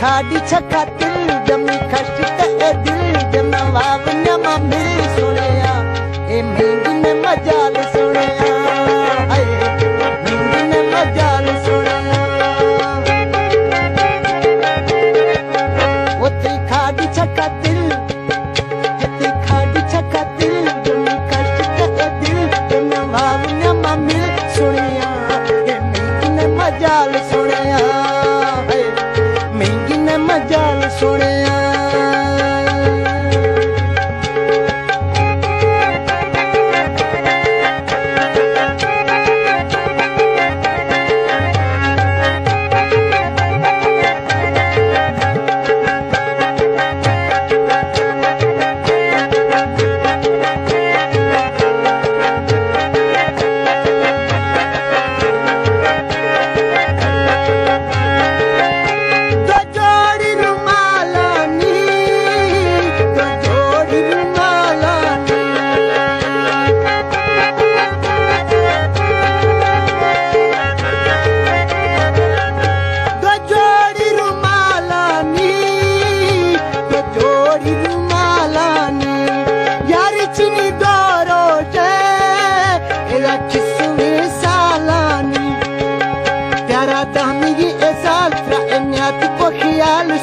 खाड़ी छका दिल जमी खश ते दिल जमा वावन्या मा मिल सुनिया ए मेंगी ने मजाल सुनिया हाय मेंगी ने मजाल सुनिया ओती खाड़ी छका दिल जती खाड़ी छका दिल जमी खश ते दिल जमा वावन्या मा मिल सुनिया ए मेंगी ने मजाल सुनिया हाय मेंगी ने मजाल सुनिया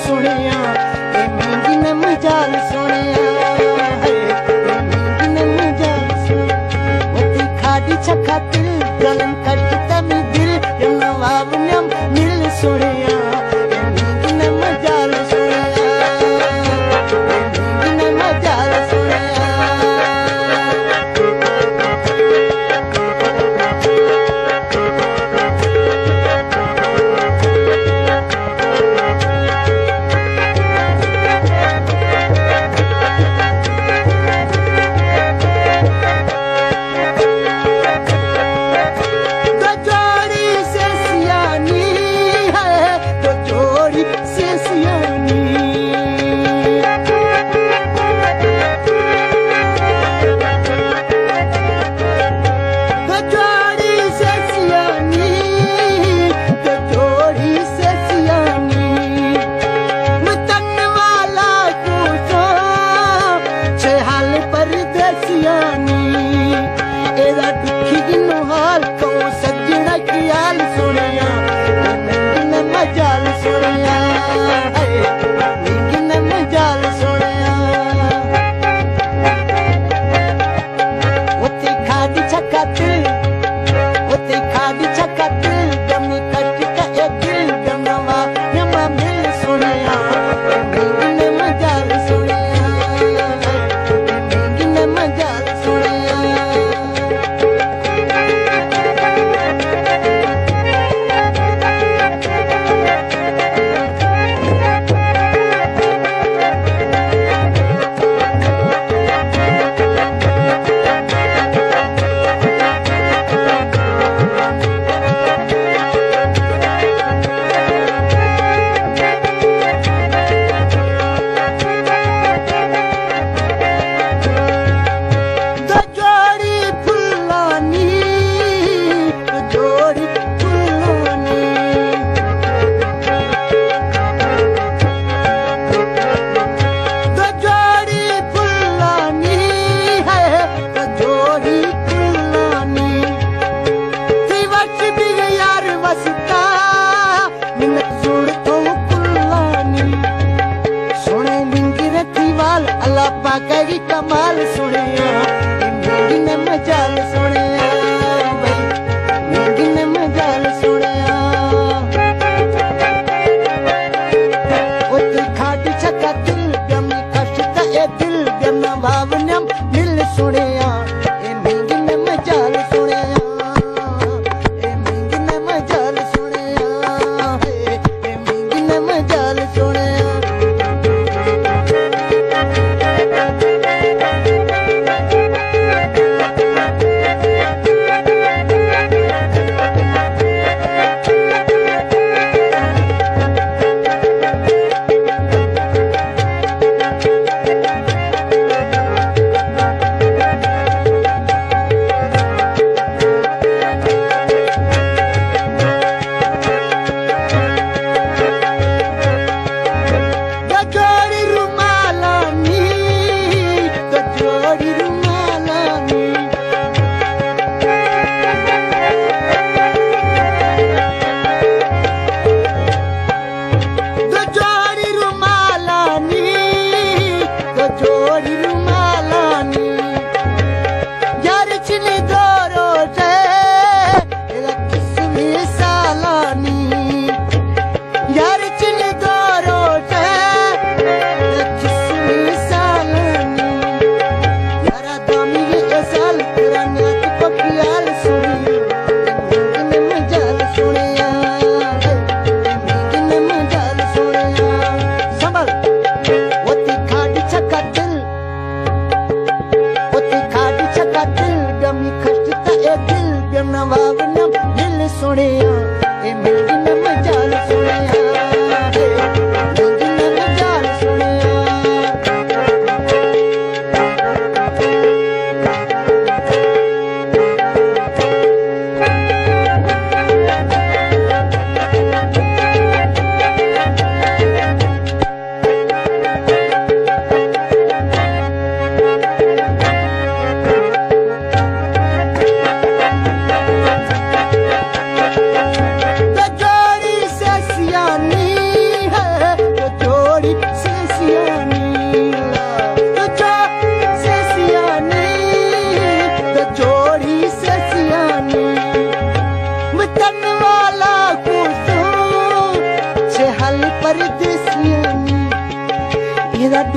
सुनिया ए मेंगी ने मजाल सुनिया हाय ए मेंगी ने मजाल सुनिया ओती खाड़ी छका दिल गलन कटता मी दिल यम वावन्यम मिल सुनिया ए मेंगी ने मजाल सुनिया ए मेंगी ने मजाल सुनिया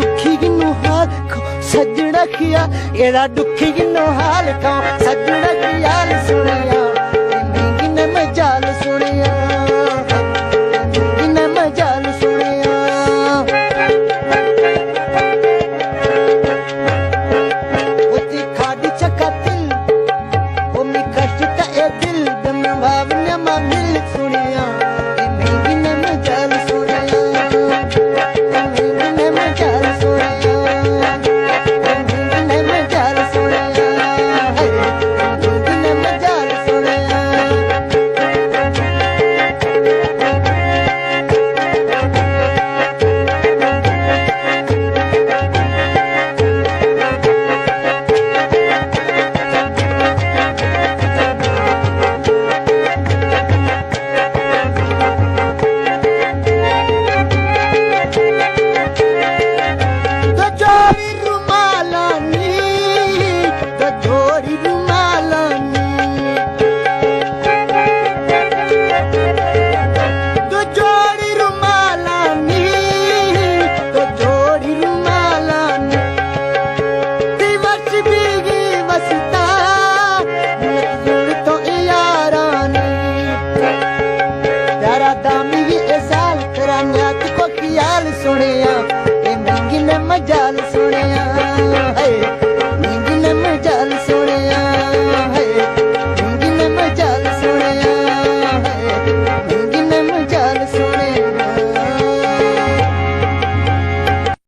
दुखी गिनो हाल को सजना किया एदा दुखी गिनो हाल को सजना किया सुनिया गिन मजाल सुनिया गिन मजाल सुनिया उती खाड़ी चका दिल ओ मी कष्ट ए दिल दम भावना मा मिल सुनिया गिन मजाल सुनिया गिन मजाल सुनिया गिन मजाल सुनिया गिन मजाल सुनिया सुनिया गिन मजाल